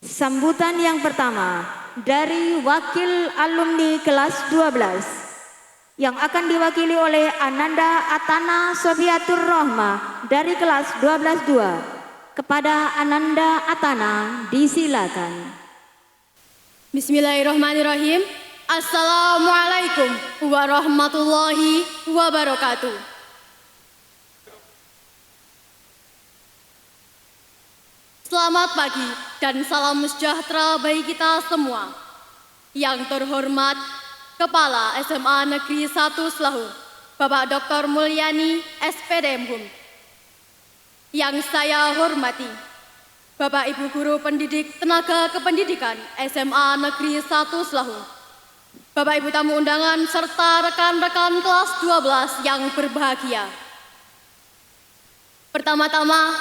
Sambutan yang pertama dari wakil alumni kelas 12 yang akan diwakili oleh Ananda Atana Sofiatur Rohmah dari kelas 12-2. Kepada Ananda Atana disilakan. Bismillahirrahmanirrahim. Assalamualaikum warahmatullahi wabarakatuh. Selamat pagi dan salam sejahtera bagi kita semua. Yang terhormat Kepala SMA Negeri 1 Selahu, Bapak Dr. Mulyani SPDM. Yang saya hormati Bapak Ibu Guru Pendidik Tenaga Kependidikan SMA Negeri 1 Selahu, Bapak Ibu tamu undangan serta rekan-rekan kelas 12 yang berbahagia. Pertama-tama,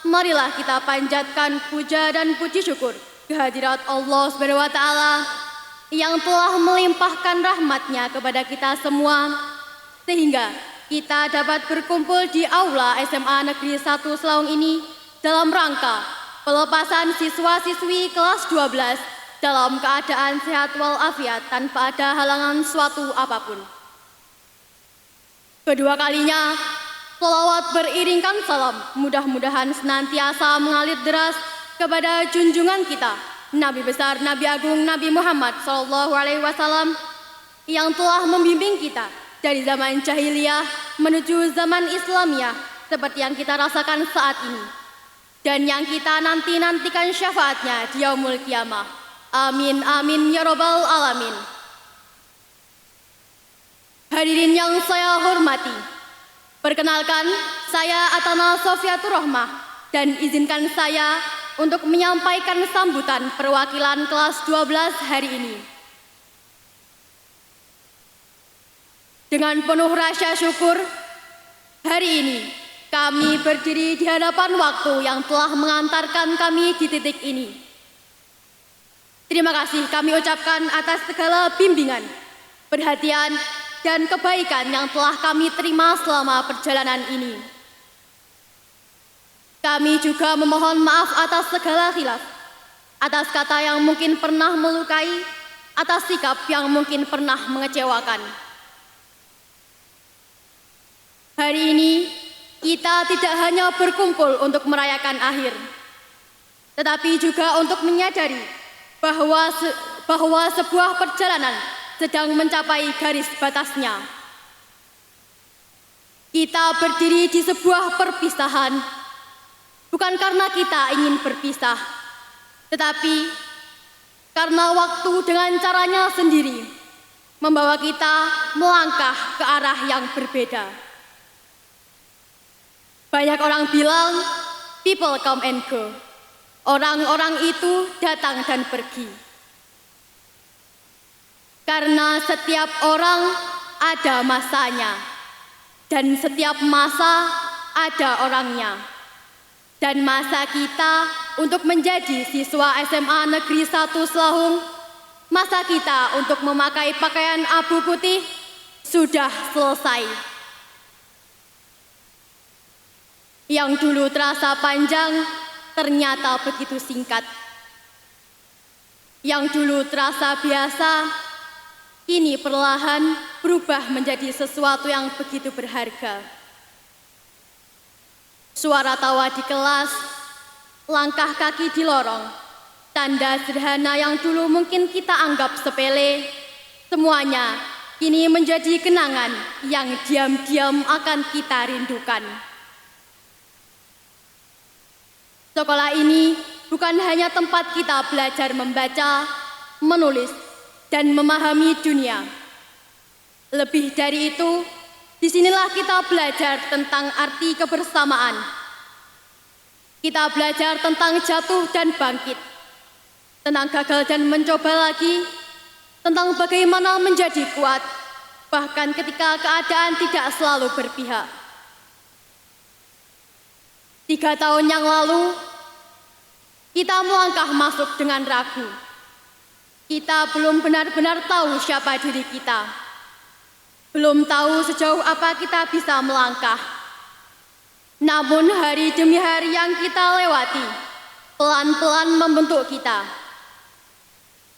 marilah kita panjatkan puja dan puji syukur kehadirat Allah Subhanahu wa Ta'ala yang telah melimpahkan rahmat-Nya kepada kita semua, sehingga kita dapat berkumpul di aula SMA Negeri 1 Selawung ini dalam rangka pelepasan siswa-siswi kelas 12 dalam keadaan sehat walafiat tanpa ada halangan suatu apapun. Kedua kalinya, selawat beriringkan salam mudah-mudahan senantiasa mengalir deras kepada junjungan kita, Nabi besar, Nabi agung, Nabi Muhammad SAW yang telah membimbing kita dari zaman jahiliyah menuju zaman Islamiyah seperti yang kita rasakan saat ini dan yang kita nantikan syafaatnya di yaumul qiyamah. Amin, amin, ya robbal alamin. Hadirin yang saya hormati, perkenalkan, saya Atana Sofiatur Rohmah dan izinkan saya untuk menyampaikan sambutan perwakilan kelas 12 hari ini. Dengan penuh rasa syukur, hari ini kami berdiri di hadapan waktu yang telah mengantarkan kami di titik ini. Terima kasih kami ucapkan atas segala bimbingan, perhatian, dan kebaikan yang telah kami terima selama perjalanan ini. Kami juga memohon maaf atas segala khilaf, atas kata yang mungkin pernah melukai, atas sikap yang mungkin pernah mengecewakan. Hari ini, kita tidak hanya berkumpul untuk merayakan akhir, tetapi juga untuk menyadari bahwa sebuah perjalanan sedang mencapai garis batasnya. Kita berdiri di sebuah perpisahan, bukan karena kita ingin berpisah, tetapi karena waktu dengan caranya sendiri membawa kita melangkah ke arah yang berbeda. Banyak orang bilang, people come and go. Orang-orang itu datang dan pergi. Karena setiap orang ada masanya, dan setiap masa ada orangnya. Dan masa kita untuk menjadi siswa SMA Negeri 1 Selahung, masa kita untuk memakai pakaian abu putih sudah selesai. Yang dulu terasa panjang, ternyata begitu singkat. Yang dulu terasa biasa, kini perlahan berubah menjadi sesuatu yang begitu berharga. Suara tawa di kelas, langkah kaki di lorong, tanda sederhana yang dulu mungkin kita anggap sepele, semuanya kini menjadi kenangan yang diam-diam akan kita rindukan. Sekolah ini bukan hanya tempat kita belajar membaca, menulis, dan memahami dunia. Lebih dari itu, disinilah kita belajar tentang arti kebersamaan. Kita belajar tentang jatuh dan bangkit, tentang gagal dan mencoba lagi, tentang bagaimana menjadi kuat, bahkan ketika keadaan tidak selalu berpihak. 3 tahun yang lalu, kita melangkah masuk dengan ragu. Kita belum benar-benar tahu siapa diri kita. Belum tahu sejauh apa kita bisa melangkah. Namun hari demi hari yang kita lewati, pelan-pelan membentuk kita.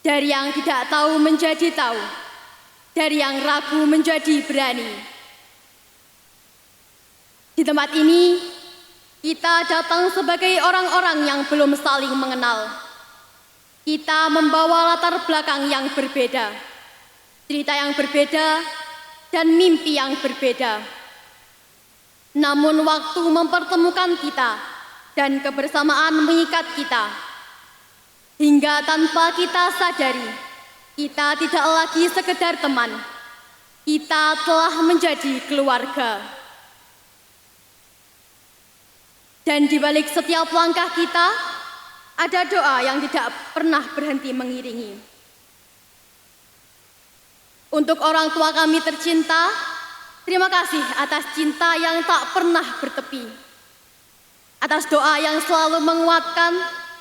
Dari yang tidak tahu menjadi tahu, dari yang ragu menjadi berani. Di tempat ini, kita datang sebagai orang-orang yang belum saling mengenal. Kita membawa latar belakang yang berbeda, cerita yang berbeda, dan mimpi yang berbeda. Namun waktu mempertemukan kita dan kebersamaan mengikat kita. Hingga tanpa kita sadari, kita tidak lagi sekedar teman. Kita telah menjadi keluarga. Dan di balik setiap langkah kita, ada doa yang tidak pernah berhenti mengiringi. Untuk orang tua kami tercinta, terima kasih atas cinta yang tak pernah bertepi. Atas doa yang selalu menguatkan,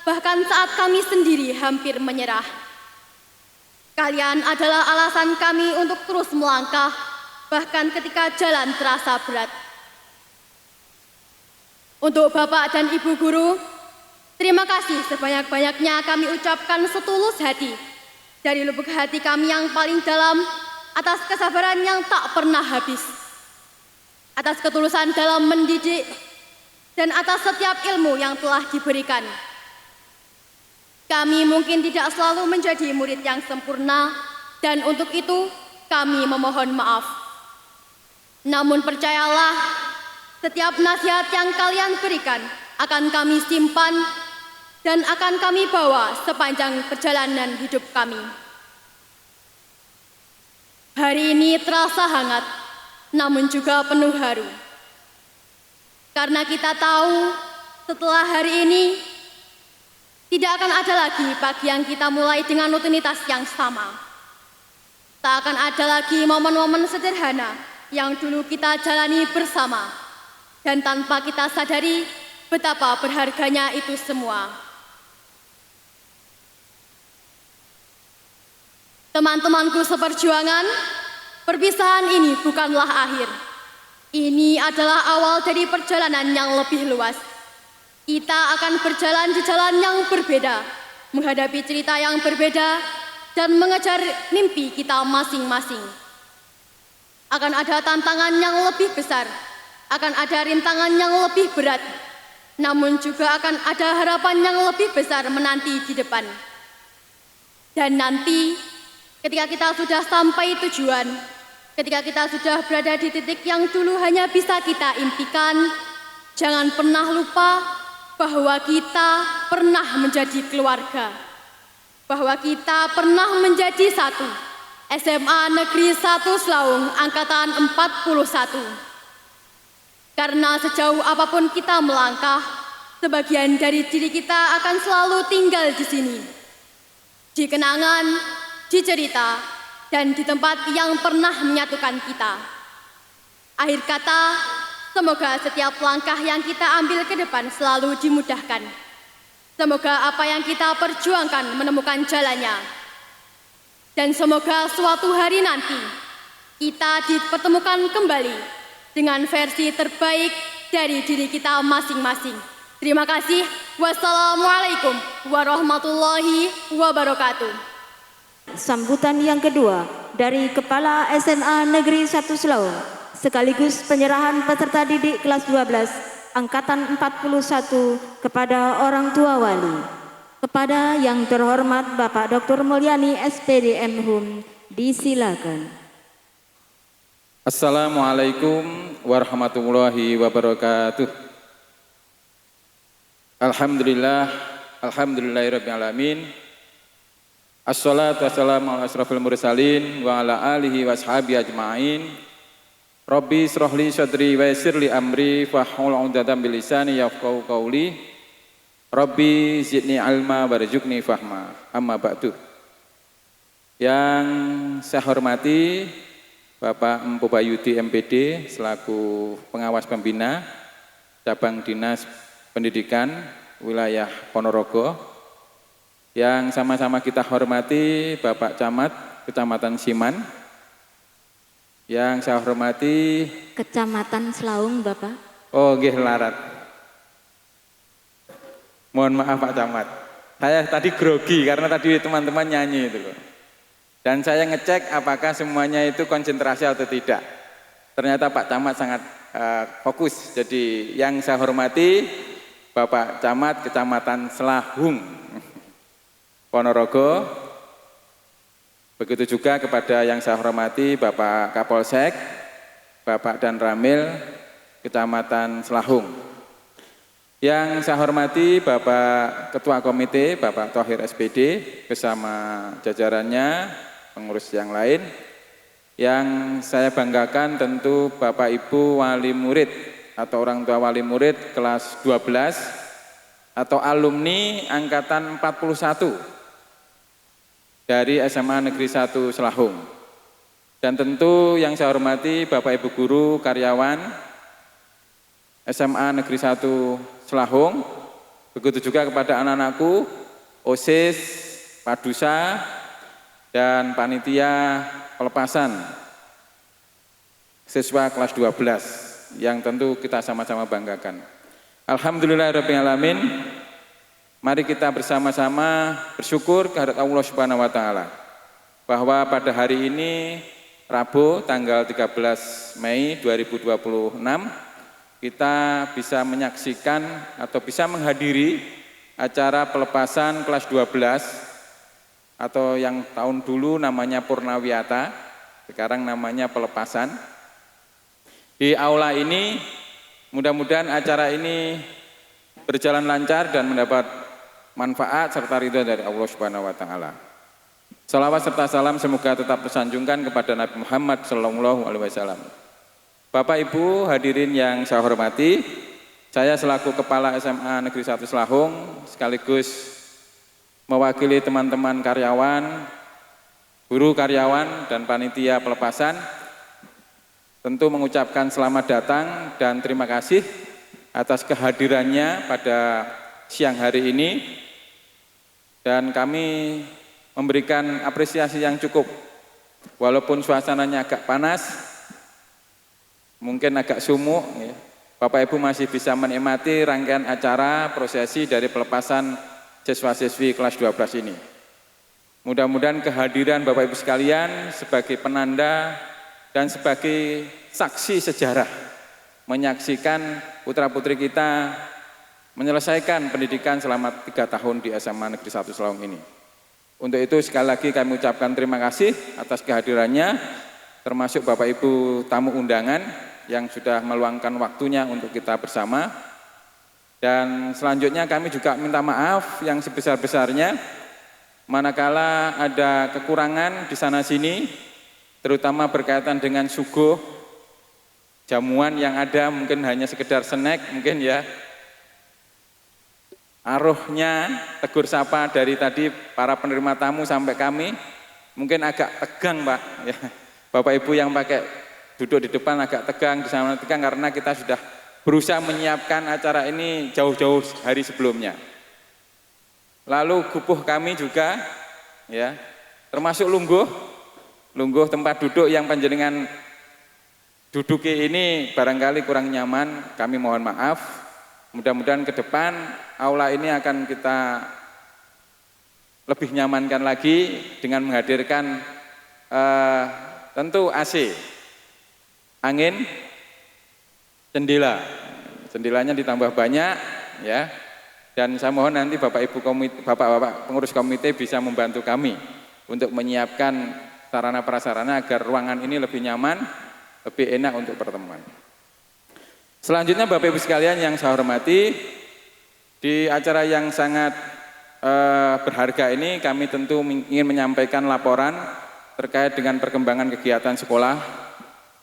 bahkan saat kami sendiri hampir menyerah. Kalian adalah alasan kami untuk terus melangkah, bahkan ketika jalan terasa berat. Untuk Bapak dan Ibu Guru, terima kasih sebanyak-banyaknya kami ucapkan setulus hati, dari lubuk hati kami yang paling dalam, atas kesabaran yang tak pernah habis, atas ketulusan dalam mendidik, dan atas setiap ilmu yang telah diberikan. Kami mungkin tidak selalu menjadi murid yang sempurna, dan untuk itu kami memohon maaf. Namun percayalah, setiap nasihat yang kalian berikan akan kami simpan dan akan kami bawa sepanjang perjalanan hidup kami. Hari ini terasa hangat, namun juga penuh haru. Karena kita tahu setelah hari ini, tidak akan ada lagi pagi yang kita mulai dengan rutinitas yang sama. Tak akan ada lagi momen-momen sederhana yang dulu kita jalani bersama. Dan tanpa kita sadari betapa berharganya itu semua. Teman-temanku seperjuangan, perpisahan ini bukanlah akhir. Ini adalah awal dari perjalanan yang lebih luas. Kita akan berjalan di jalan yang berbeda, menghadapi cerita yang berbeda, dan mengejar mimpi kita masing-masing. Akan ada tantangan yang lebih besar, akan ada rintangan yang lebih berat, namun juga akan ada harapan yang lebih besar menanti di depan. Dan nanti, ketika kita sudah sampai tujuan, ketika kita sudah berada di titik yang dulu hanya bisa kita impikan, jangan pernah lupa bahwa kita pernah menjadi keluarga, bahwa kita pernah menjadi satu. SMA Negeri 1 Slaung Angkatan 41. Karena sejauh apapun kita melangkah, sebagian dari diri kita akan selalu tinggal di sini, di kenangan, di cerita, dan di tempat yang pernah menyatukan kita. Akhir kata, semoga setiap langkah yang kita ambil ke depan selalu dimudahkan. Semoga apa yang kita perjuangkan menemukan jalannya. Dan semoga suatu hari nanti kita dipertemukan kembali dengan versi terbaik dari diri kita masing-masing. Terima kasih. Wassalamualaikum warahmatullahi wabarakatuh. Sambutan yang kedua dari Kepala SMA Negeri 1 Slaung, sekaligus penyerahan peserta didik kelas 12 Angkatan 41 kepada orang tua wali. Kepada yang terhormat Bapak Dr. Mulyani SPD MHum, disilakan. Assalamualaikum warahmatullahi wabarakatuh. Alhamdulillahirabbil alamin. Assalatu wassalamu ala asrofil mursalin wa ala alihi washabihi ajma'in. Rabbi shrahli sadri wa yassirli amri wahlul 'uqdatam min lisani yafqahu qawli. Rabbi zidni ilma warzuqni fahma. Amma ba'du. Yang saya hormati Bapak Empu Bayudi MPD selaku pengawas pembina cabang Dinas Pendidikan wilayah Ponorogo. Yang sama-sama kita hormati Bapak Camat Kecamatan Siman. Yang saya hormati Kecamatan Slaung, Bapak. Oh, nggih larat. Mohon maaf Pak Camat. Saya tadi grogi karena tadi teman-teman nyanyi itu loh. Dan saya ngecek apakah semuanya itu konsentrasi atau tidak. Ternyata Pak Camat sangat fokus. Jadi yang saya hormati Bapak Camat Kecamatan Selahung, Ponorogo. Begitu juga kepada yang saya hormati Bapak Kapolsek, Bapak Dan Ramil, Kecamatan Selahung. Yang saya hormati Bapak Ketua Komite, Bapak Thohir SPD, bersama jajarannya, pengurus yang lain. Yang saya banggakan tentu Bapak Ibu wali murid atau orang tua wali murid kelas 12 atau alumni angkatan 41 dari SMA Negeri 1 Selahung. Dan tentu yang saya hormati Bapak Ibu guru, karyawan SMA Negeri 1 Selahung, begitu juga kepada anak-anakku, OSIS, Padusa, dan panitia pelepasan siswa kelas 12 yang tentu kita sama-sama banggakan. Alhamdulillahirrahmanirrahim. Mari kita bersama-sama bersyukur kehadirat Allah Subhanahu wa taala bahwa pada hari ini Rabu tanggal 13 Mei 2026 kita bisa menyaksikan atau bisa menghadiri acara pelepasan kelas 12 atau yang tahun dulu namanya Purnawiyata, sekarang namanya pelepasan. Di aula ini mudah-mudahan acara ini berjalan lancar dan mendapat manfaat serta ridha dari Allah Subhanahu wa taala. Salawat serta salam semoga tetap tersanjungkan kepada Nabi Muhammad sallallahu alaihi wasallam. Bapak Ibu hadirin yang saya hormati, saya selaku Kepala SMA Negeri 1 Selahung sekaligus mewakili teman-teman karyawan, guru karyawan dan panitia pelepasan tentu mengucapkan selamat datang dan terima kasih atas kehadirannya pada siang hari ini, dan kami memberikan apresiasi yang cukup walaupun suasananya agak panas, mungkin agak sumuk ya. Bapak Ibu masih bisa menikmati rangkaian acara prosesi dari pelepasan siswa-siswi kelas 12 ini. Mudah-mudahan kehadiran Bapak Ibu sekalian sebagai penanda dan sebagai saksi sejarah menyaksikan putra-putri kita menyelesaikan pendidikan selama 3 tahun di SMA Negeri 1 Selahung ini. Untuk itu sekali lagi kami ucapkan terima kasih atas kehadirannya, termasuk Bapak Ibu tamu undangan yang sudah meluangkan waktunya untuk kita bersama. Dan selanjutnya kami juga minta maaf yang sebesar-besarnya manakala ada kekurangan di sana sini, terutama berkaitan dengan suguh jamuan yang ada mungkin hanya sekedar snack mungkin ya. Aruhnya tegur sapa dari tadi para penerima tamu sampai kami mungkin agak tegang Pak ya. Bapak Ibu yang pakai duduk di depan agak tegang, di sana tegang karena kita sudah berusaha menyiapkan acara ini jauh-jauh hari sebelumnya. Lalu gupuh kami juga ya, termasuk lungguh tempat duduk yang panjenengan duduki ini barangkali kurang nyaman, kami mohon maaf. Mudah-mudahan ke depan aula ini akan kita lebih nyamankan lagi dengan menghadirkan tentu AC, angin, jendelanya ditambah banyak ya. Dan saya mohon nanti Bapak-bapak pengurus komite bisa membantu kami untuk menyiapkan sarana prasarana agar ruangan ini lebih nyaman, lebih enak untuk pertemuan. Selanjutnya Bapak Ibu sekalian yang saya hormati, di acara yang sangat berharga ini kami tentu ingin menyampaikan laporan terkait dengan perkembangan kegiatan sekolah,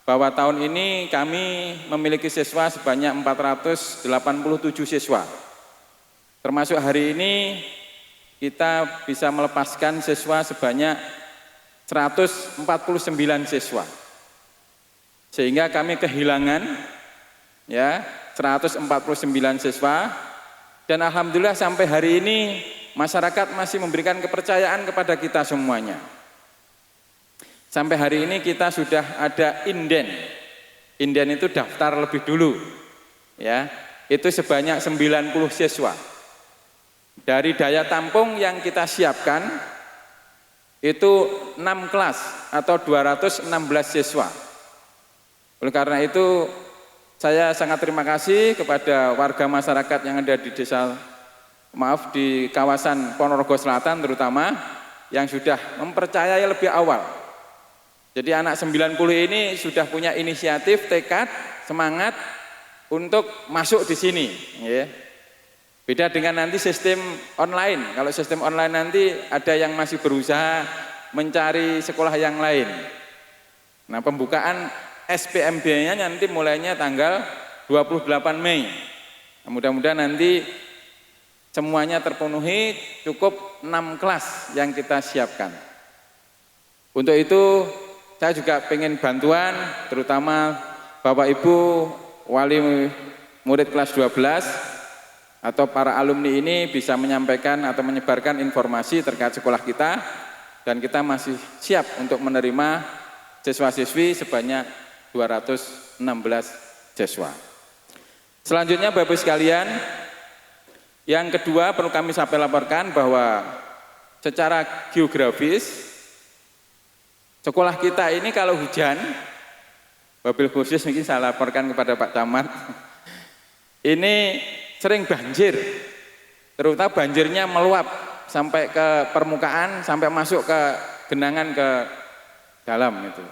bahwa tahun ini kami memiliki siswa sebanyak 487 siswa. Termasuk hari ini kita bisa melepaskan siswa sebanyak 149 siswa. Sehingga kami kehilangan ya 149 siswa, dan alhamdulillah sampai hari ini masyarakat masih memberikan kepercayaan kepada kita semuanya. Sampai hari ini kita sudah ada inden. Inden itu daftar lebih dulu. Ya, itu sebanyak 90 siswa. Dari daya tampung yang kita siapkan itu 6 kelas atau 216 siswa. Oleh karena itu saya sangat terima kasih kepada warga masyarakat yang ada di di kawasan Ponorogo Selatan terutama yang sudah mempercayai lebih awal. Jadi anak 90 ini sudah punya inisiatif, tekad, semangat untuk masuk di sini. Ya. Beda dengan nanti sistem online. Kalau sistem online nanti ada yang masih berusaha mencari sekolah yang lain. Nah, pembukaan SPMB-nya nanti mulainya tanggal 28 Mei. Nah, mudah-mudahan nanti semuanya terpenuhi, cukup 6 kelas yang kita siapkan. Untuk itu saya juga ingin bantuan, terutama Bapak Ibu wali murid kelas 12 atau para alumni ini bisa menyampaikan atau menyebarkan informasi terkait sekolah kita, dan kita masih siap untuk menerima siswa-siswi sebanyak 216 siswa. Selanjutnya Bapak Ibu sekalian, yang kedua perlu kami laporkan bahwa secara geografis sekolah kita ini kalau hujan, wabil khusus mungkin saya laporkan kepada Pak Camat, ini sering banjir, terutama banjirnya meluap sampai ke permukaan, sampai masuk ke genangan ke dalam itu.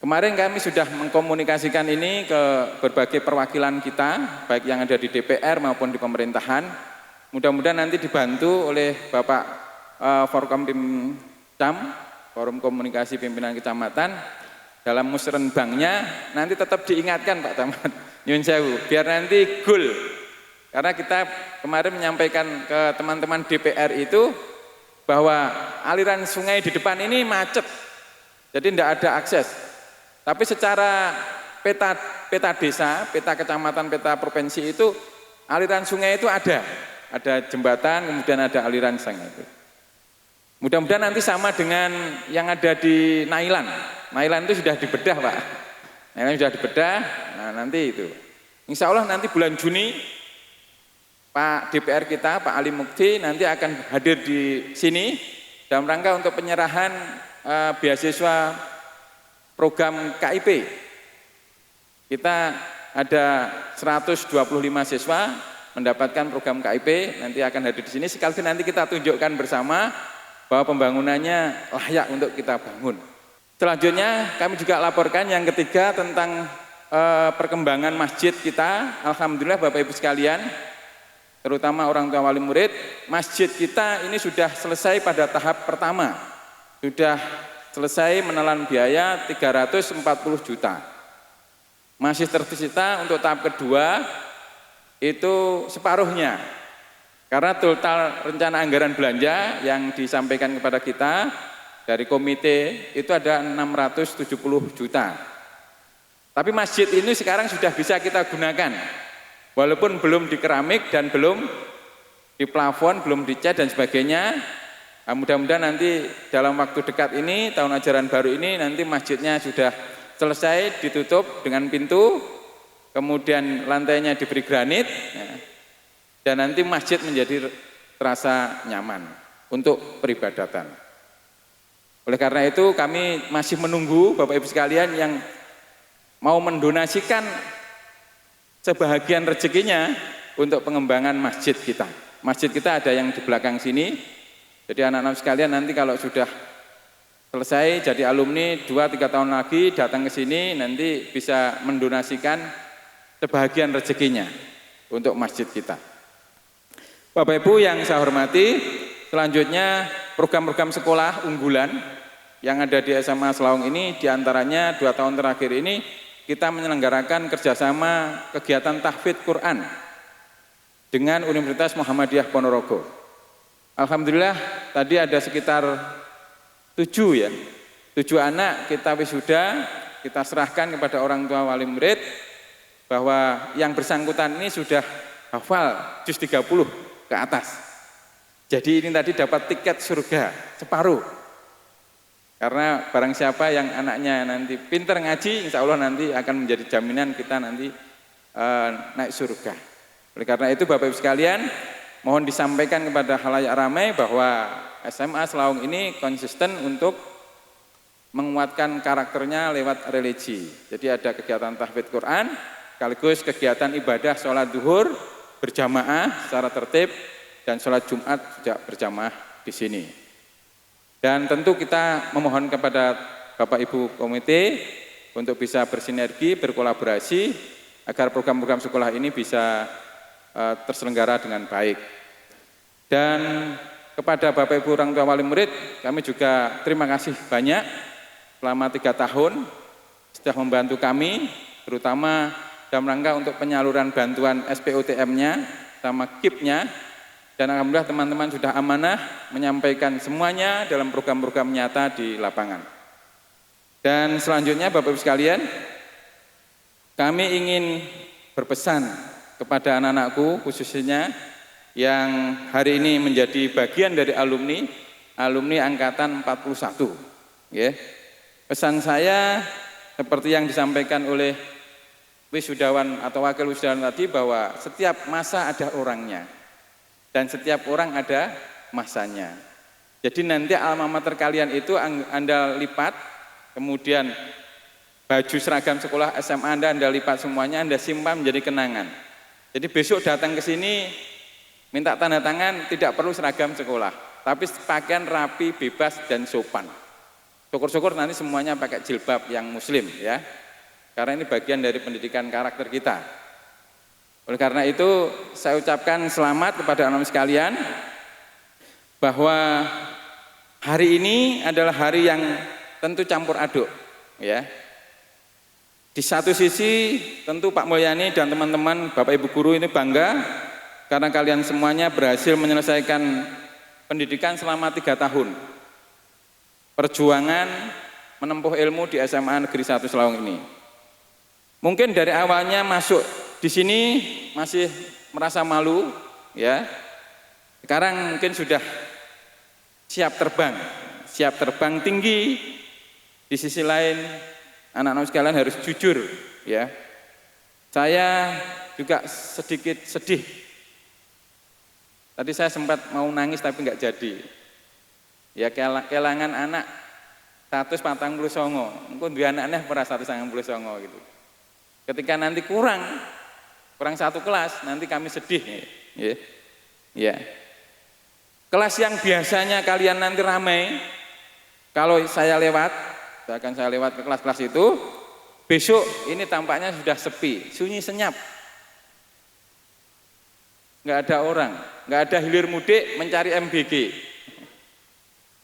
Kemarin kami sudah mengkomunikasikan ini ke berbagai perwakilan kita, baik yang ada di DPR maupun di pemerintahan. Mudah-mudahan nanti dibantu oleh Bapak Forkompimcam, Forum Komunikasi Pimpinan Kecamatan, dalam musrenbangnya nanti tetap diingatkan Pak Camat, nyun sewu, biar nanti goal. Karena kita kemarin menyampaikan ke teman-teman DPR itu bahwa aliran sungai di depan ini macet, jadi tidak ada akses. Tapi secara peta desa, peta kecamatan, peta provinsi itu aliran sungai itu ada jembatan, kemudian ada aliran sungai itu. Mudah-mudahan nanti sama dengan yang ada di Nailan. Nailan itu sudah dibedah Pak. Nailan sudah dibedah, nah nanti itu. Insya Allah nanti bulan Juni Pak DPR kita, Pak Ali Mukti nanti akan hadir di sini dalam rangka untuk penyerahan beasiswa program KIP. Kita ada 125 siswa mendapatkan program KIP, nanti akan hadir di sini. Sekaligus nanti kita tunjukkan bersama bahwa pembangunannya layak untuk kita bangun. Selanjutnya kami juga laporkan yang ketiga tentang perkembangan masjid kita. Alhamdulillah Bapak Ibu sekalian, terutama orang tua wali murid, masjid kita ini sudah selesai pada tahap pertama. Sudah selesai menelan biaya 340 juta. Masih tersisa untuk tahap kedua itu separuhnya. Karena total rencana anggaran belanja yang disampaikan kepada kita dari komite itu ada 670 juta. Tapi masjid ini sekarang sudah bisa kita gunakan. Walaupun belum di keramik dan belum di plafon, belum dicat dan sebagainya. Nah, mudah-mudahan nanti dalam waktu dekat ini, tahun ajaran baru ini, nanti masjidnya sudah selesai, ditutup dengan pintu, kemudian lantainya diberi granit, ya, dan nanti masjid menjadi terasa nyaman untuk peribadatan. Oleh karena itu kami masih menunggu Bapak Ibu sekalian yang mau mendonasikan sebahagian rezekinya untuk pengembangan masjid kita. Masjid kita ada yang di belakang sini. Jadi anak-anak sekalian nanti kalau sudah selesai jadi alumni 2-3 tahun lagi datang ke sini nanti bisa mendonasikan sebahagian rezekinya untuk masjid kita. Bapak Ibu yang saya hormati, selanjutnya program-program sekolah unggulan yang ada di SMA Selawung ini diantaranya 2 tahun terakhir ini kita menyelenggarakan kerjasama kegiatan tahfidz Quran dengan Universitas Muhammadiyah Ponorogo. Alhamdulillah tadi ada sekitar 7 anak kita wisuda, kita serahkan kepada orang tua wali murid bahwa yang bersangkutan ini sudah hafal juz 30 ke atas. Jadi ini tadi dapat tiket surga separuh. Karena barang siapa yang anaknya nanti pintar ngaji, insya Allah nanti akan menjadi jaminan kita nanti naik surga. Oleh karena itu Bapak Ibu sekalian, mohon disampaikan kepada khalayak ramai bahwa SMA Selaung ini konsisten untuk menguatkan karakternya lewat religi. Jadi ada kegiatan tahfidz Quran, sekaligus kegiatan ibadah sholat duhur berjamaah secara tertib dan sholat Jumat juga berjamaah di sini. Dan tentu kita memohon kepada Bapak Ibu komite untuk bisa bersinergi, berkolaborasi agar program-program sekolah ini bisa terselenggara dengan baik. Dan kepada Bapak Ibu orang tua wali murid, kami juga terima kasih banyak selama 3 tahun sudah membantu kami, terutama dalam rangka untuk penyaluran bantuan SPOTM-nya sama KIP-nya. Dan alhamdulillah teman-teman sudah amanah menyampaikan semuanya dalam program-program nyata di lapangan. Dan selanjutnya Bapak Ibu sekalian, kami ingin berpesan kepada anak-anakku khususnya yang hari ini menjadi bagian dari alumni angkatan 41. Ya. Pesan saya seperti yang disampaikan oleh wisudawan atau wakil wisudawan tadi, bahwa setiap masa ada orangnya dan setiap orang ada masanya. Jadi nanti alma mater kalian itu Anda lipat, kemudian baju seragam sekolah SMA Anda lipat semuanya, Anda simpan menjadi kenangan. Jadi besok datang ke sini minta tanda tangan, tidak perlu seragam sekolah, tapi pakaian rapi, bebas dan sopan. Syukur-syukur nanti semuanya pakai jilbab yang muslim ya. Karena ini bagian dari pendidikan karakter kita. Oleh karena itu saya ucapkan selamat kepada anak-anak sekalian bahwa hari ini adalah hari yang tentu campur aduk ya. Di satu sisi tentu Pak Mulyani dan teman-teman Bapak Ibu guru ini bangga karena kalian semuanya berhasil menyelesaikan pendidikan selama 3 tahun. Perjuangan menempuh ilmu di SMA Negeri 1 Selaung ini. Mungkin dari awalnya masuk di sini masih merasa malu ya. Sekarang mungkin sudah siap terbang tinggi. Di sisi lain anak-anak sekalian harus jujur ya. Saya juga sedikit sedih. Tadi saya sempat mau nangis tapi enggak jadi. Ya kelangan anak 149, mungkin dua anak-anak pernah 199 gitu. Ketika nanti kurang satu kelas, nanti kami sedih ya. Ya. Kelas yang biasanya kalian nanti ramai, kalau saya lewat ke kelas-kelas itu, besok ini tampaknya sudah sepi, sunyi senyap. Enggak ada orang, enggak ada hilir mudik mencari MBG.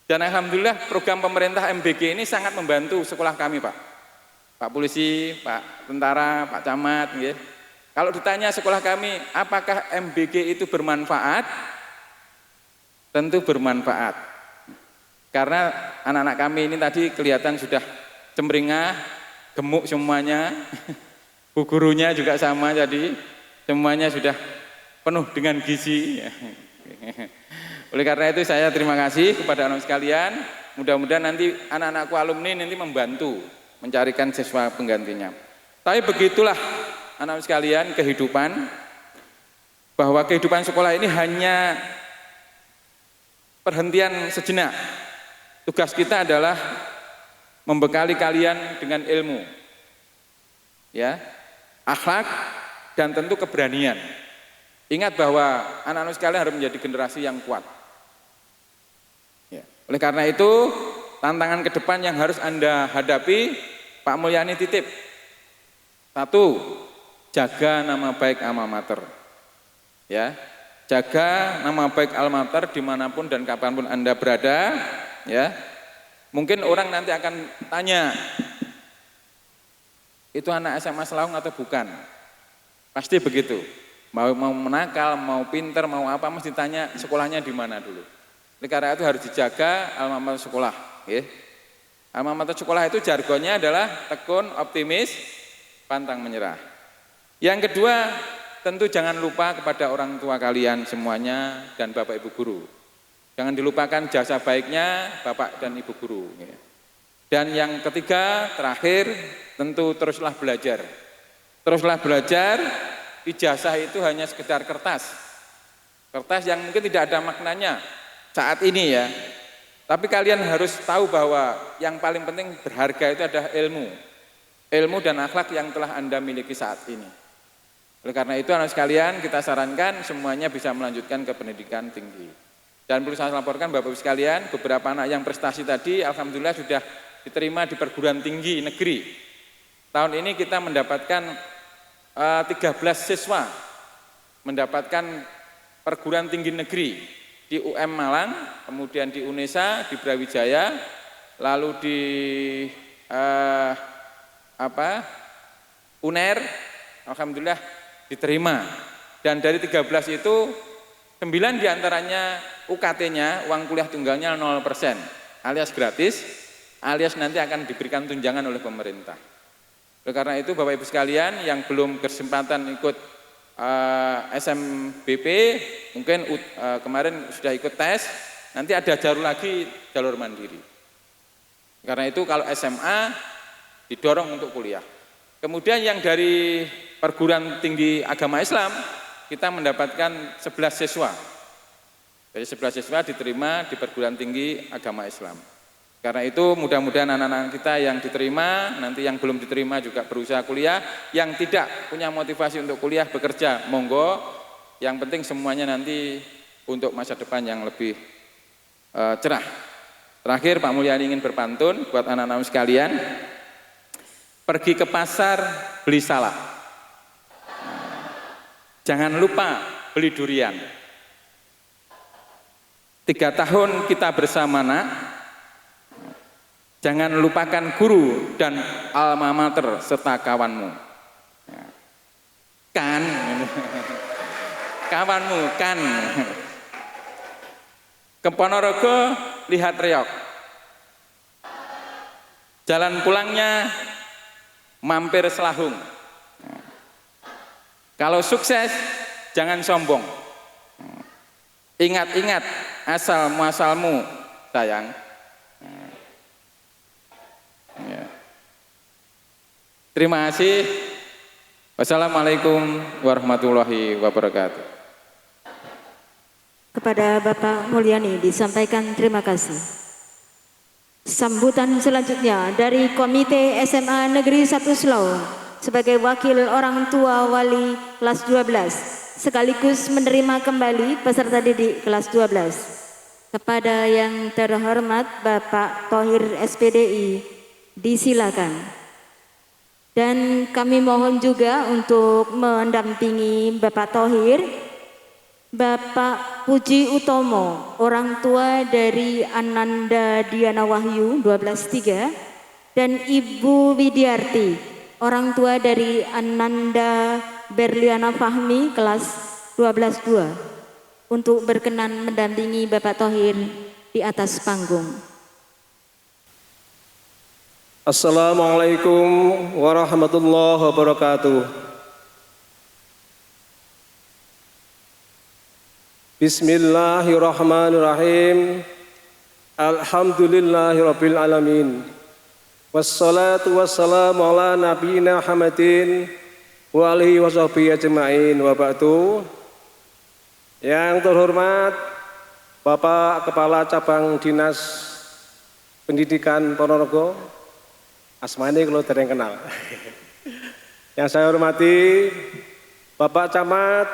Dan alhamdulillah program pemerintah MBG ini sangat membantu sekolah kami, Pak. Pak Polisi, Pak Tentara, Pak Camat, ya. Kalau ditanya sekolah kami, apakah MBG itu bermanfaat? Tentu bermanfaat. Karena anak-anak kami ini tadi kelihatan sudah cemringah, gemuk semuanya. Bu gurunya juga sama, jadi semuanya sudah penuh dengan gizi. Oleh karena itu saya terima kasih kepada anak sekalian. Mudah-mudahan nanti anak-anakku alumni nanti membantu mencarikan siswa penggantinya. Tapi begitulah anak sekalian kehidupan, bahwa kehidupan sekolah ini hanya perhentian sejenak. Tugas kita adalah membekali kalian dengan ilmu, ya, akhlak dan tentu keberanian. Ingat bahwa anak-anak sekalian harus menjadi generasi yang kuat. Ya. Oleh karena itu, tantangan ke depan yang harus Anda hadapi, Pak Mulyani titip. 1, jaga nama baik alma mater. Ya, jaga nama baik alma mater dimanapun dan kapanpun Anda berada. Ya, mungkin orang nanti akan tanya, itu anak SMA Selaung atau bukan? Pasti begitu. Mau menakal, mau pinter, mau apa, mesti tanya sekolahnya di mana dulu. Oleh karena itu harus dijaga alma mater sekolah. Ya. Alma mater sekolah itu jargonnya adalah tekun, optimis, pantang menyerah. Yang kedua, tentu jangan lupa kepada orang tua kalian semuanya dan Bapak Ibu guru. Jangan dilupakan jasa baiknya Bapak dan Ibu guru. Ya. Dan yang ketiga, terakhir, tentu teruslah belajar. Teruslah belajar. Ijazah itu hanya sekedar kertas. Kertas yang mungkin tidak ada maknanya saat ini ya. Tapi kalian harus tahu bahwa yang paling penting berharga itu adalah ilmu. Ilmu dan akhlak yang telah Anda miliki saat ini. Oleh karena itu anak sekalian kita sarankan semuanya bisa melanjutkan ke pendidikan tinggi. Dan perlu saya laporkan Bapak Ibu sekalian, beberapa anak yang prestasi tadi alhamdulillah sudah diterima di perguruan tinggi negeri. Tahun ini kita mendapatkan 13 siswa mendapatkan perguruan tinggi negeri di UM Malang, kemudian di UNESA, di Brawijaya, lalu di UNER, alhamdulillah diterima. Dan dari 13 itu 9 diantaranya UKT-nya, uang kuliah tunggalnya 0%, alias gratis, alias nanti akan diberikan tunjangan oleh pemerintah. Oleh karena itu Bapak Ibu sekalian yang belum kesempatan ikut SMBP, mungkin kemarin sudah ikut tes, nanti ada jalur lagi, jalur mandiri. Karena itu kalau SMA didorong untuk kuliah. Kemudian yang dari perguruan tinggi agama Islam, kita mendapatkan 11 siswa. Jadi 11 siswa diterima di perguruan tinggi agama Islam. Karena itu mudah-mudahan anak-anak kita yang diterima, nanti yang belum diterima juga berusaha kuliah, yang tidak punya motivasi untuk kuliah bekerja, monggo. Yang penting semuanya nanti untuk masa depan yang lebih cerah. Terakhir Pak Mulyani ingin berpantun buat anak-anak sekalian. Pergi ke pasar beli salak. Jangan lupa beli durian. 3 tahun kita bersama nak. Jangan lupakan guru dan alma mater serta kawanmu. Kan, kawanmu kan. Ke Ponorogo lihat reok. Jalan pulangnya mampir Selahung. Kalau sukses jangan sombong. Ingat-ingat asal muasalmu sayang. Ya. Terima kasih. Wassalamualaikum warahmatullahi wabarakatuh. Kepada Bapak Mulyani disampaikan terima kasih. Sambutan selanjutnya dari Komite SMA Negeri 1 Selawung sebagai wakil orang tua wali kelas 12 sekaligus menerima kembali peserta didik kelas 12. Kepada yang terhormat Bapak Thohir SPDI disilakan. Dan kami mohon juga untuk mendampingi Bapak Thohir, Bapak Puji Utomo, orang tua dari Ananda Diana Wahyu 12.3, dan Ibu Widiarti, orang tua dari Ananda Berliana Fahmi kelas 12.2, untuk berkenan mendampingi Bapak Thohir di atas panggung. Assalamualaikum warahmatullahi wabarakatuh. Bismillahirrahmanirrahim. Alhamdulillahirabbil alamin. Wassalatu wassalamu ala nabiyina Muhammadin wa alihi washabihi ajmain wa ba'du. Yang terhormat Bapak Kepala Cabang Dinas Pendidikan Ponorogo, asmane kalau dereng kenal. Yang saya hormati Bapak Camat,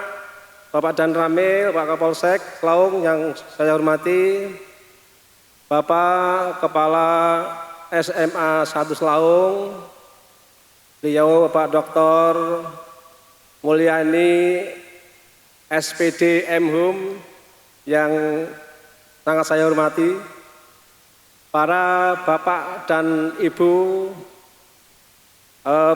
Bapak Dan Ramil, Pak Kapolsek Selawung yang saya hormati, Bapak Kepala SMA 1 Selawung, beliau Bapak Dr. Mulyani SPD M.Hum yang sangat saya hormati, para Bapak dan Ibu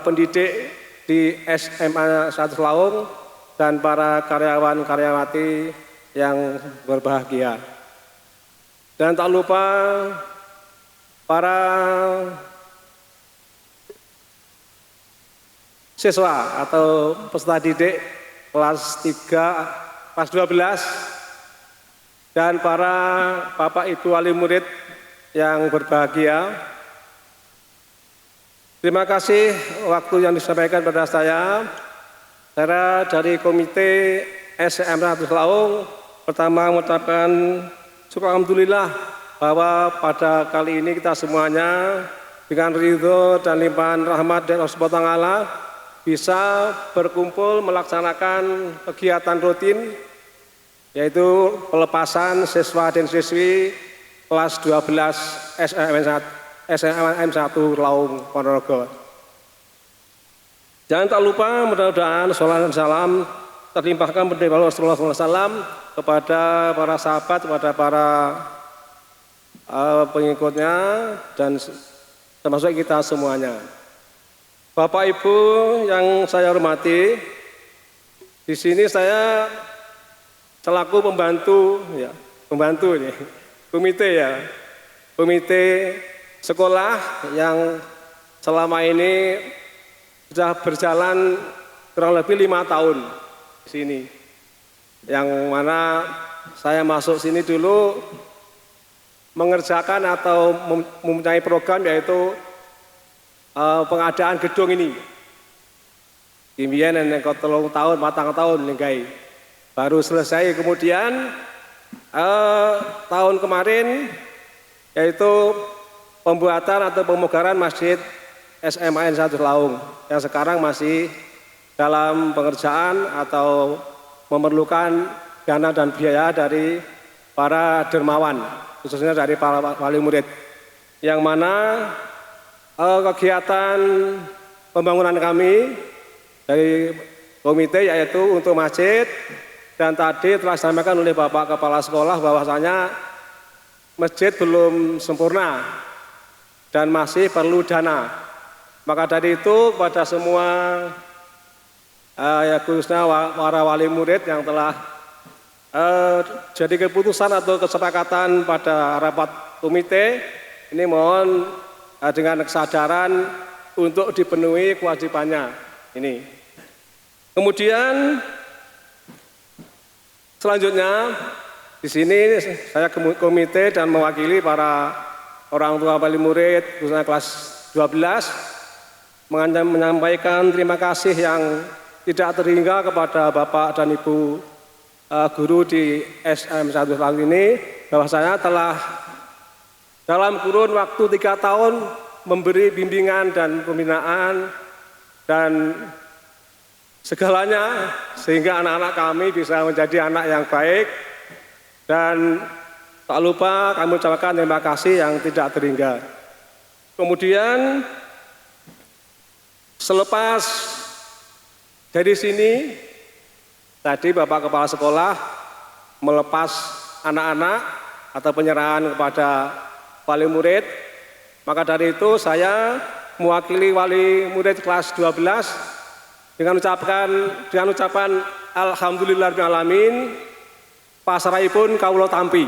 pendidik di SMA 1 Selawung dan para karyawan-karyawati yang berbahagia. Dan tak lupa para siswa atau peserta didik kelas 3, kelas 12 dan para Bapak Ibu wali murid yang berbahagia. Terima kasih waktu yang disampaikan pada saya. Saya dari Komite SMA 1 Selawung pertama mengucapkan syukur alhamdulillah bahwa pada kali ini kita semuanya dengan ridho dan limpahan rahmat dari Allah Subhanahu wa taala bisa berkumpul melaksanakan kegiatan rutin yaitu pelepasan siswa dan siswi kelas 12 SMN 1 Laung Ponorogo. Jangan tak lupa mudah-mudahan sholawat dan salam terlimpahkan pada Rasulullah SAW kepada para sahabat, kepada para pengikutnya dan termasuk kita semuanya. Bapak Ibu yang saya hormati, di sini saya selaku pembantu ini, komite sekolah yang selama ini sudah berjalan kurang lebih 5 tahun di sini. Yang mana saya masuk sini dulu mengerjakan atau mempunyai program yaitu pengadaan gedung ini. Kemudian yang 3 tahun, 4 tahun ninggai. Baru selesai kemudian tahun kemarin yaitu pembuatan atau pemugaran Masjid SMN 1 Laung yang sekarang masih dalam pengerjaan atau memerlukan dana dan biaya dari para dermawan, khususnya dari para wali murid. Yang mana kegiatan pembangunan kami dari komite yaitu untuk masjid, dan tadi telah disampaikan oleh Bapak Kepala Sekolah bahwasanya masjid belum sempurna dan masih perlu dana. Maka dari itu kepada semua ya khususnya para wali murid yang telah jadi keputusan atau kesepakatan pada rapat komite ini mohon dengan kesadaran untuk dipenuhi kewajibannya ini. Kemudian selanjutnya di sini saya komite dan mewakili para orang tua wali murid khususnya kelas 12 menyampaikan terima kasih yang tidak terhingga kepada Bapak dan Ibu guru di SM 1 Laung ini bahwasanya telah dalam kurun waktu 3 tahun memberi bimbingan dan pembinaan dan segalanya sehingga anak-anak kami bisa menjadi anak yang baik, dan tak lupa kami ucapkan terima kasih yang tidak terhingga. Kemudian selepas dari sini tadi Bapak Kepala Sekolah melepas anak-anak atau penyerahan kepada wali murid, maka dari itu saya mewakili wali murid kelas 12 dengan ucapan alhamdulillahirabbil alamin pasrahipun kawula tampi.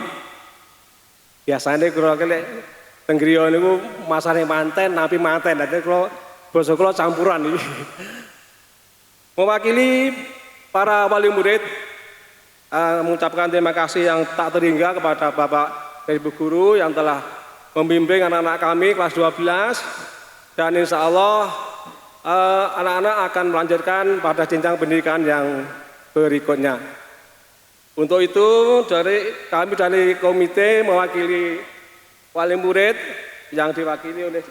Biasane kula tenggriya niku masane manten nampi manten, dadi kula basa kula campuran iki. Mewakili para wali murid mengucapkan terima kasih yang tak terhingga kepada Bapak dan Ibu guru yang telah membimbing anak-anak kami kelas 12, dan insya Allah anak-anak akan melanjutkan pada jenjang pendidikan yang berikutnya. Untuk itu kami dari komite mewakili wali murid yang diwakili oleh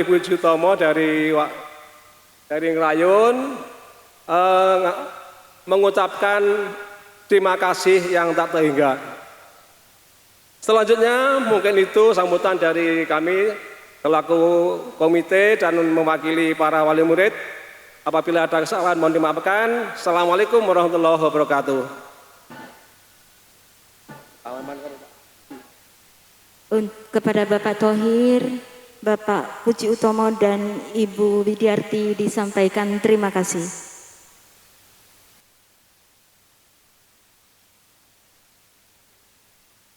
Ibu Jutomo dari Ngrayun mengucapkan terima kasih yang tak terhingga. Selanjutnya mungkin itu sambutan dari kami selaku komite dan mewakili para wali murid. Apabila ada kesalahan mohon dimaafkan. Assalamualaikum warahmatullahi wabarakatuh. Kepada Bapak Thohir, Bapak Puji Utomo dan Ibu Widiarti disampaikan terima kasih.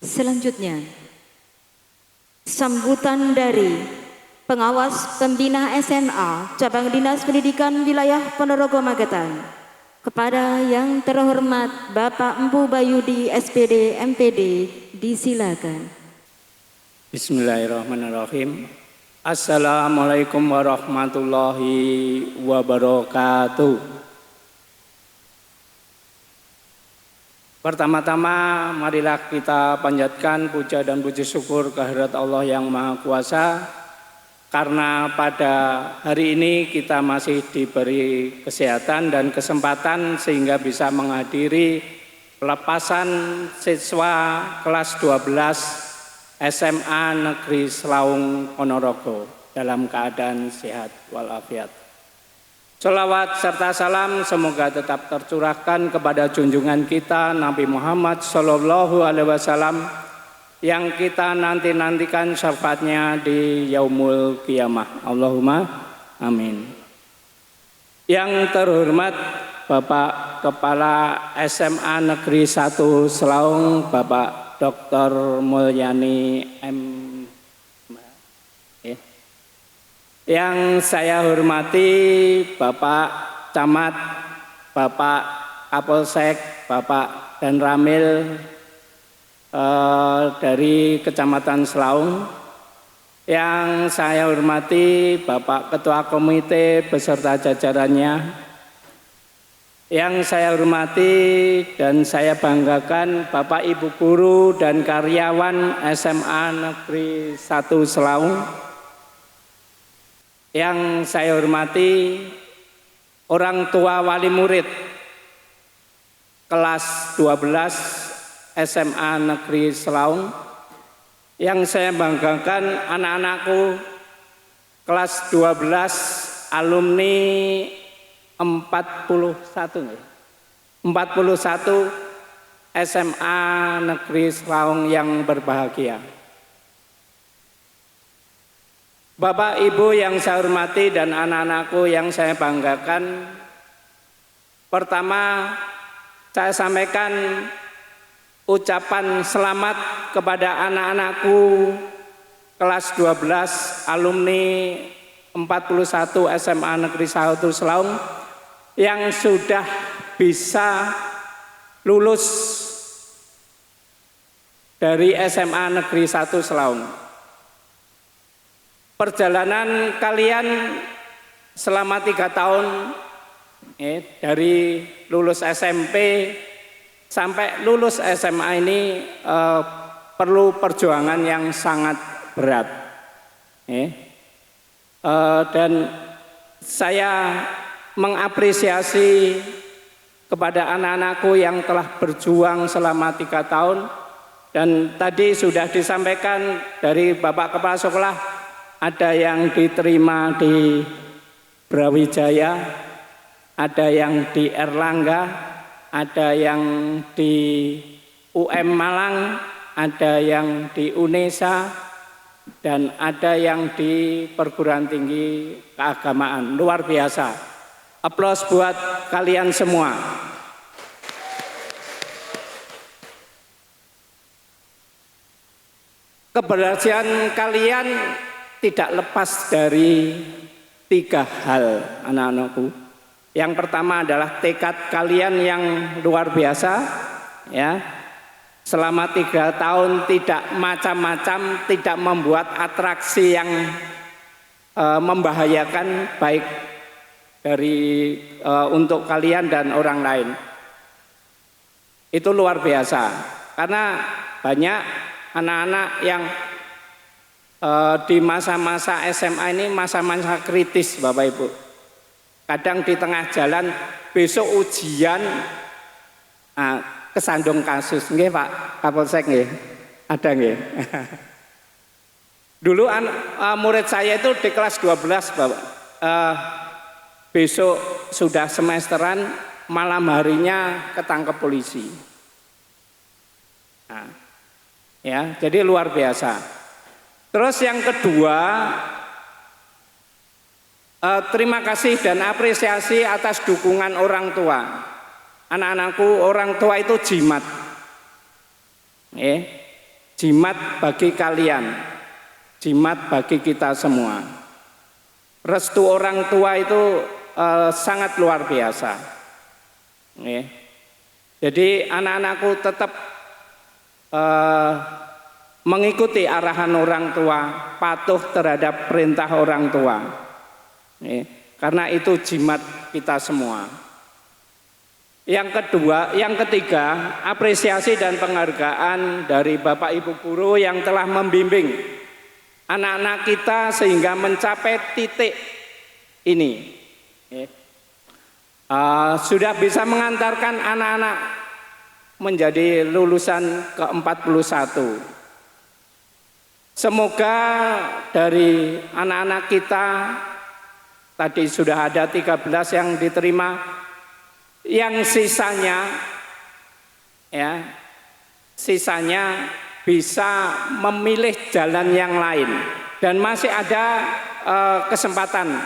Selanjutnya, sambutan dari Pengawas Pembina SMA Cabang Dinas Pendidikan Wilayah Ponorogo Magetan. Kepada yang terhormat Bapak Empu Bayudi SPD MPD, disilakan. Bismillahirrahmanirrahim. Assalamualaikum warahmatullahi wabarakatuh. Pertama-tama marilah kita panjatkan puja dan puji syukur kehadirat Allah yang Maha Kuasa, karena pada hari ini kita masih diberi kesehatan dan kesempatan sehingga bisa menghadiri pelepasan siswa kelas 12 SMA Negeri Slaung Ponorogo dalam keadaan sehat walafiat. Sholawat serta salam semoga tetap tercurahkan kepada junjungan kita Nabi Muhammad Sallallahu Alaihi Wasallam yang kita nantikan syafaatnya di yaumul qiyamah. Allahumma amin. Yang terhormat Bapak Kepala SMA Negeri 1 Slaung, Bapak Dr. Mulyani M. Yang saya hormati Bapak Camat, Bapak Kapolsek, Bapak Dan Ramil dari Kecamatan Slaung. Yang saya hormati Bapak Ketua Komite beserta jajarannya. Yang saya hormati dan saya banggakan Bapak Ibu Guru dan karyawan SMA Negeri 1 Slaung. Yang saya hormati orang tua wali murid kelas 12 SMA Negeri Slaung. Yang saya banggakan anak-anakku kelas 12 alumni 41 SMA Negeri Slaung yang berbahagia. Bapak Ibu yang saya hormati dan anak-anakku yang saya banggakan, pertama saya sampaikan ucapan selamat kepada anak-anakku kelas 12 alumni 41 SMA Negeri 1 Slaung yang sudah bisa lulus dari SMA Negeri 1 Slaung. Perjalanan kalian selama 3 tahun dari lulus SMP sampai lulus SMA ini perlu perjuangan yang sangat berat. Dan saya mengapresiasi kepada anak-anakku yang telah berjuang selama 3 tahun. Dan tadi sudah disampaikan dari Bapak Kepala Sekolah, ada yang diterima di Brawijaya, ada yang di Erlangga, ada yang di UM Malang, ada yang di UNESA, dan ada yang di perguruan tinggi keagamaan. Luar biasa. Aplaus buat kalian semua. Keberhasilan kalian tidak lepas dari 3 hal, anak-anakku. Yang pertama adalah tekad kalian yang luar biasa, ya. Selama 3 tahun tidak macam-macam, tidak membuat atraksi yang membahayakan baik untuk kalian dan orang lain. Itu luar biasa, karena banyak anak-anak yang di masa-masa SMA ini masa-masa kritis, Bapak Ibu. Kadang di tengah jalan besok ujian kesandung kasus. Nggih Pak Kapolsek nggih. Ada nggih. Dulu murid saya itu di kelas 12 Bapak. Besok sudah semesteran, malam harinya ketangkep polisi. Ya, jadi luar biasa. Terus yang kedua, terima kasih dan apresiasi atas dukungan orang tua. Anak-anakku, orang tua itu jimat. Jimat bagi kalian, jimat bagi kita semua. Restu orang tua itu sangat luar biasa. Jadi anak-anakku tetap mengikuti arahan orang tua, patuh terhadap perintah orang tua. Karena itu jimat kita semua. Yang ketiga, apresiasi dan penghargaan dari Bapak Ibu guru yang telah membimbing anak-anak kita sehingga mencapai titik ini. Sudah bisa mengantarkan anak-anak menjadi lulusan ke-41. Semoga dari anak-anak kita, tadi sudah ada 13 yang diterima, yang sisanya bisa memilih jalan yang lain dan masih ada kesempatan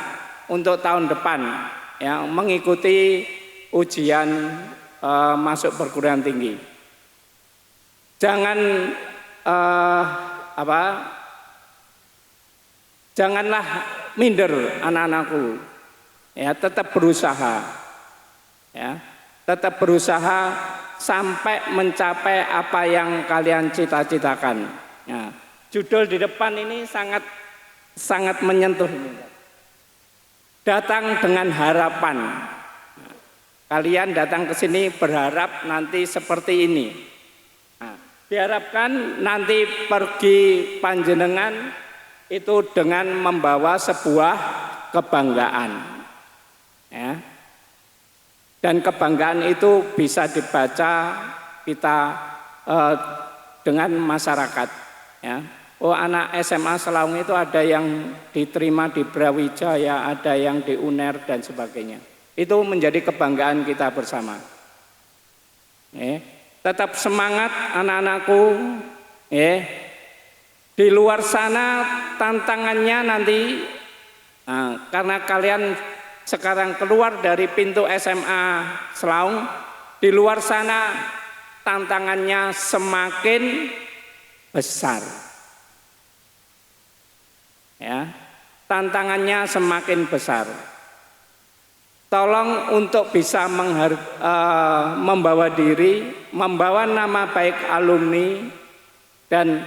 untuk tahun depan mengikuti ujian masuk perguruan tinggi. Janganlah minder anak-anakku, tetap berusaha. Tetap berusaha sampai mencapai apa yang kalian cita-citakan. Judul di depan ini sangat menyentuh. Datang dengan harapan. Kalian datang ke sini berharap nanti seperti ini. Diharapkan nanti pergi panjenengan itu dengan membawa sebuah kebanggaan. Dan kebanggaan itu bisa dibaca kita dengan masyarakat. Oh, anak SMA Selaung itu ada yang diterima di Brawijaya, ada yang di UNER dan sebagainya. Itu menjadi kebanggaan kita bersama. Tetap semangat anak-anakku. Di luar sana tantangannya nanti, karena kalian sekarang keluar dari pintu SMA Selaung, di luar sana tantangannya semakin besar. Tantangannya semakin besar. Tolong untuk bisa membawa diri, membawa nama baik alumni dan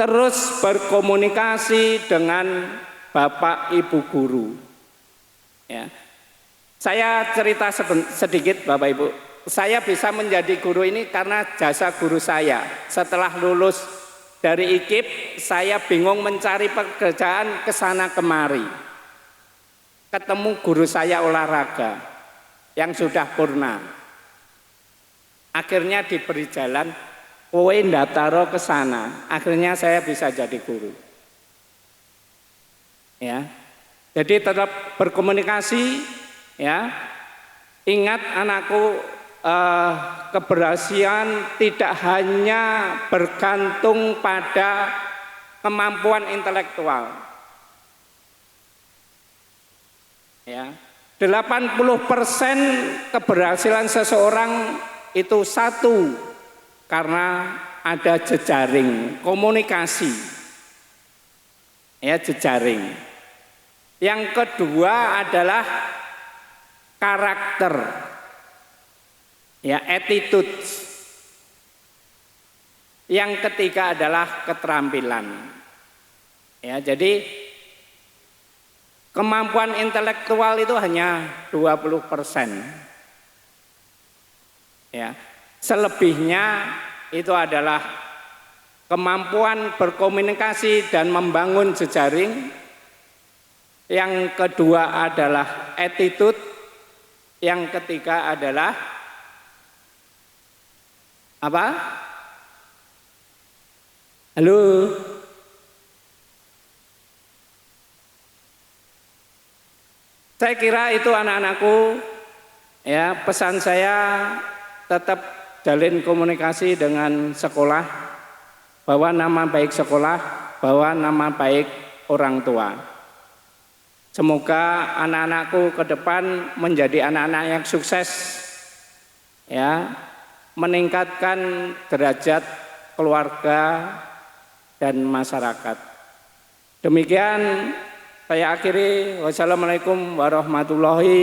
terus berkomunikasi dengan Bapak Ibu guru. Saya cerita sedikit Bapak Ibu. Saya bisa menjadi guru ini karena jasa guru saya. Setelah lulus dari IKIP, saya bingung mencari pekerjaan ke sana kemari. Ketemu guru saya olahraga yang sudah purna. Akhirnya diberi jalan, kowe ndataro ke sana. Akhirnya saya bisa jadi guru. Jadi tetap berkomunikasi, Ingat anakku, keberhasilan tidak hanya bergantung pada kemampuan intelektual. 80% keberhasilan seseorang itu satu, karena ada jejaring komunikasi. Jejaring. Yang kedua adalah karakter, attitude. Yang ketiga adalah keterampilan. Jadi kemampuan intelektual itu hanya 20%. Selebihnya itu adalah kemampuan berkomunikasi dan membangun jejaring. Yang kedua adalah attitude. Yang ketiga adalah apa? Halo? Saya kira itu anak-anakku, pesan saya tetap jalin komunikasi dengan sekolah, bawa nama baik sekolah, bawa nama baik orang tua. Semoga anak-anakku ke depan menjadi anak-anak yang sukses, meningkatkan derajat keluarga dan masyarakat. Demikian saya akhiri. Wassalamualaikum warahmatullahi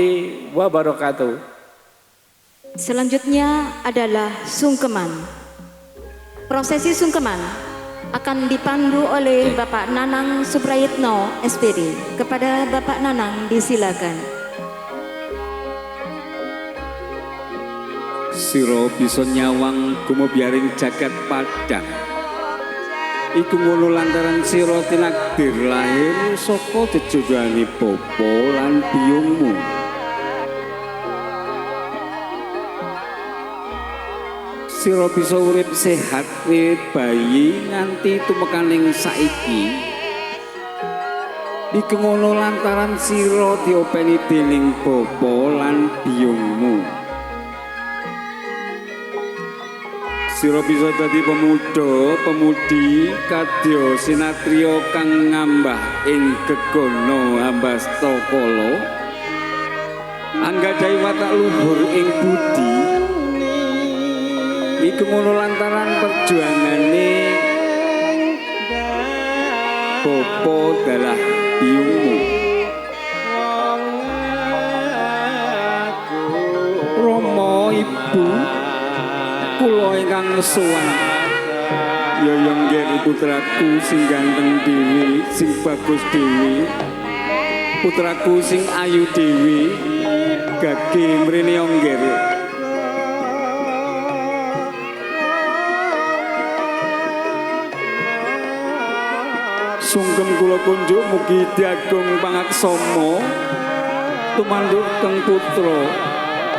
wabarakatuh. Selanjutnya adalah sungkeman. Prosesi sungkeman akan dipandu oleh Bapak Nanang Suprayitno, SPD. Kepada Bapak Nanang disilakan. sira bisa nyawang gumebiaring jagat padang. Iku ngono lantaran sira tinakdir lahir saka jejodhane bapa lan biyungmu. Sira bisa urip sehat wiwit bayi nganti tumekaning saiki. Iku ngono lantaran sira diopeni dening bapa lan biyungmu. Sira bisa dadi pemuda, pemudi kadya sinatriya kang ngambah ing gegana hambasta kala. Anggadhahi watak luhur ing budi. Iku ngono lantaran perjuangane bapa dalah biyungmu. Rama ibu kula ingkang sowan Yoyongger putraku sing ganteng dewi, sing bagus dewi, putraku sing ayu dewi, gage mrene Yongger. Sungkem kula kunjuk mugi diagung pangaksama tumanduk teng putra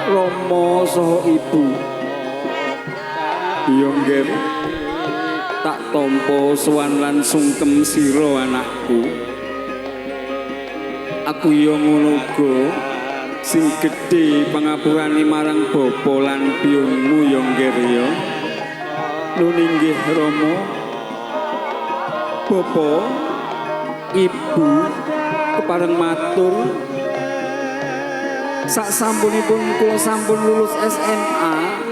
Rama saha ibu. Yongger tak tampa sowan lan sungkem sira anakku. Aku yo ngono uga sing gedhe pangapurane marang bapa lan biyungmu Yongger ya. Nun inggih Rama. Bapa, ibu kepareng matur sak sampunipun kula sampun lulus SMA.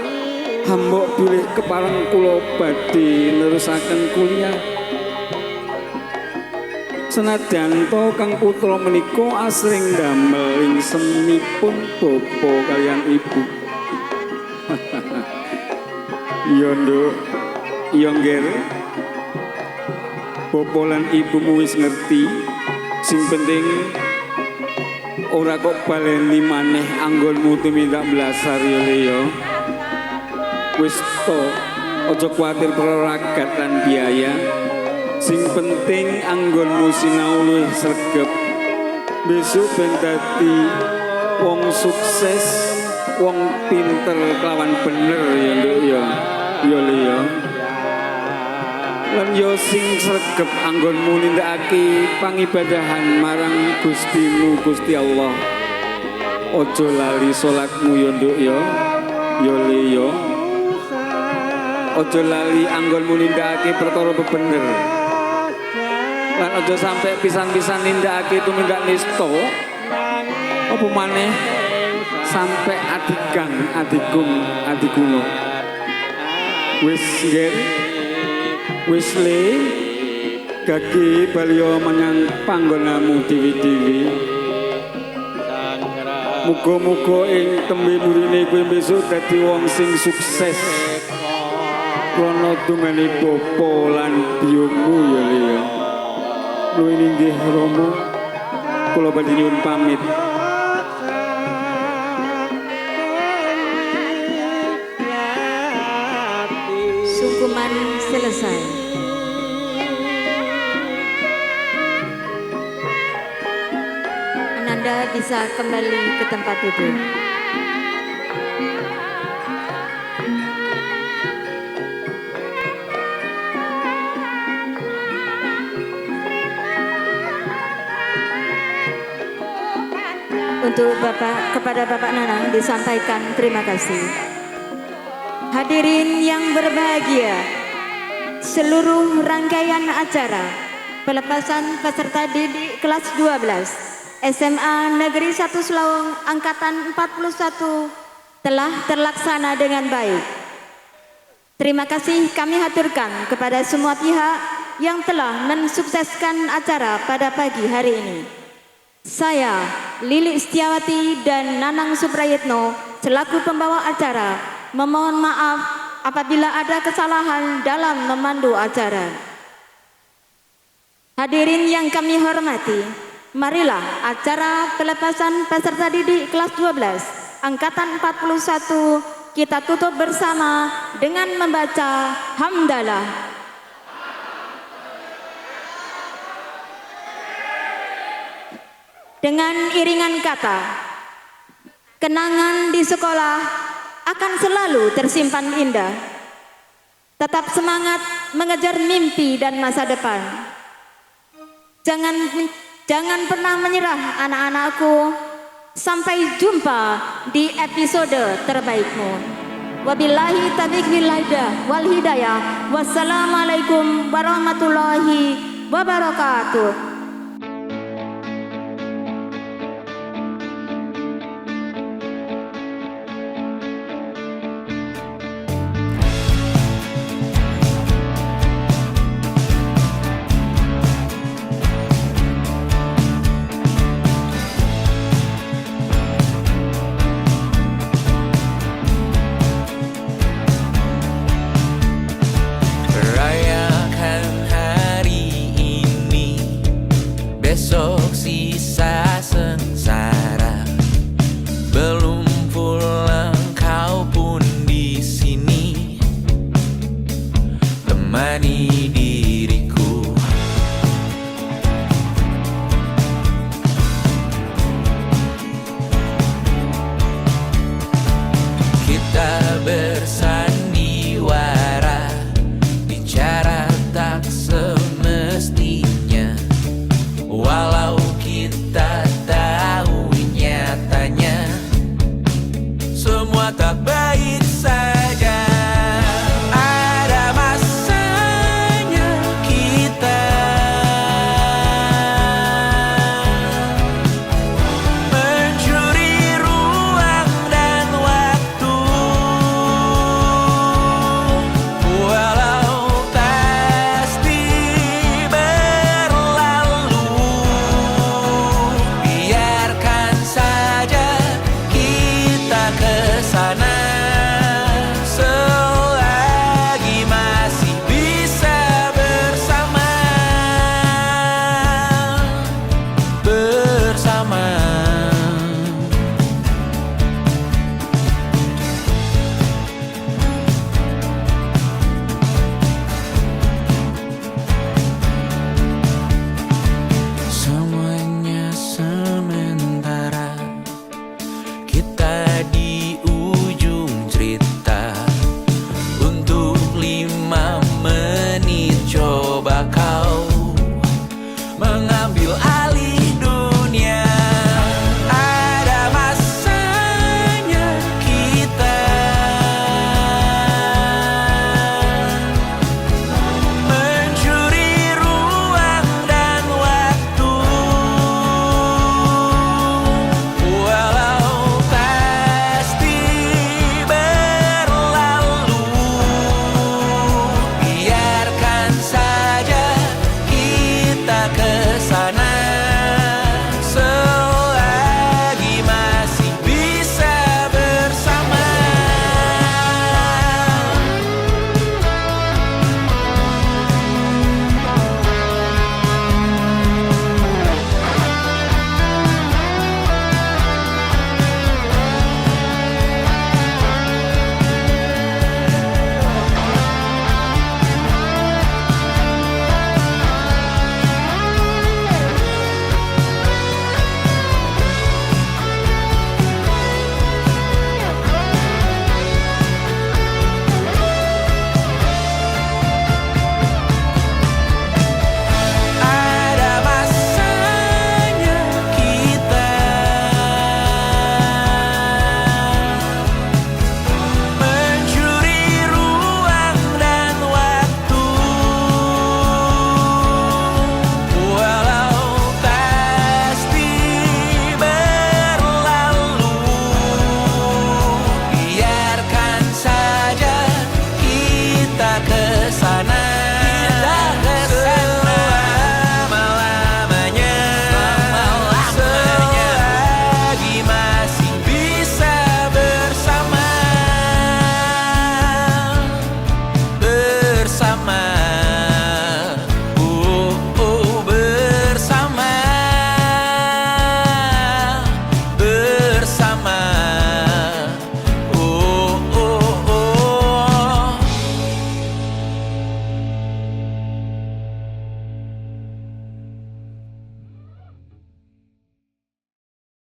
Hambok bilih kepareng kula badhe nerusaken kuliah. Senadyan to kang putra menika asring damel ing semipun bapa kaliyan ibu. Iya nduk, iya nggih. Bapa lan ibumu wis ngerti. Sing penting ora kok baleni maneh anggonmu tumindak blasar ya le ya. Wis to, aja kuwatir praragat lan biaya. Sing penting anggonmu sinau luwih sregep. Besok ben dadi wong sukses, wong pinter kelawan bener ya nduk ya. Ya le ya. Lan yo sing sregep anggonmu nindakake pangibadahan marang Gustimu Gusti Allah. Aja lali salatmu ya nduk ya. Ya le ya. Aja lali anggonmu nindakake perkara bebener. Lan aja sampai pisan-pisan nindakake tumindak nista. Apa maneh sampai adigang, adigung, adiguna. Wis nggih. Wis le gage baliya menyang panggonamu dewi-dewi. Muga-muga ing tembe murine kowe besok dadi wong sing sukses. Krana dumene bapa lan biyungmu ya le ya. Lho inggih Rama. Kula badhe nyuwun pamit. Sungkuman selesai. Ananda bisa kembali ke tempat duduk. Untuk kepada Bapak Nanang disampaikan terima kasih. Hadirin yang berbahagia, seluruh rangkaian acara pelepasan peserta didik kelas 12 SMA Negeri 1 Selawung Angkatan 41 telah terlaksana dengan baik. Terima kasih kami haturkan kepada semua pihak yang telah mensukseskan acara pada pagi hari ini. Saya, Lili Istiawati dan Nanang Suprayitno selaku pembawa acara memohon maaf apabila ada kesalahan dalam memandu acara. Hadirin yang kami hormati, marilah acara pelepasan peserta didik kelas 12 Angkatan 41 kita tutup bersama dengan membaca hamdalah. Dengan iringan kata, kenangan di sekolah akan selalu tersimpan indah. Tetap semangat mengejar mimpi dan masa depan. Jangan pernah menyerah anak-anakku. Sampai jumpa di episode terbaikmu. Wabillahi taufiq wal hidayah. Wassalamualaikum warahmatullahi wabarakatuh.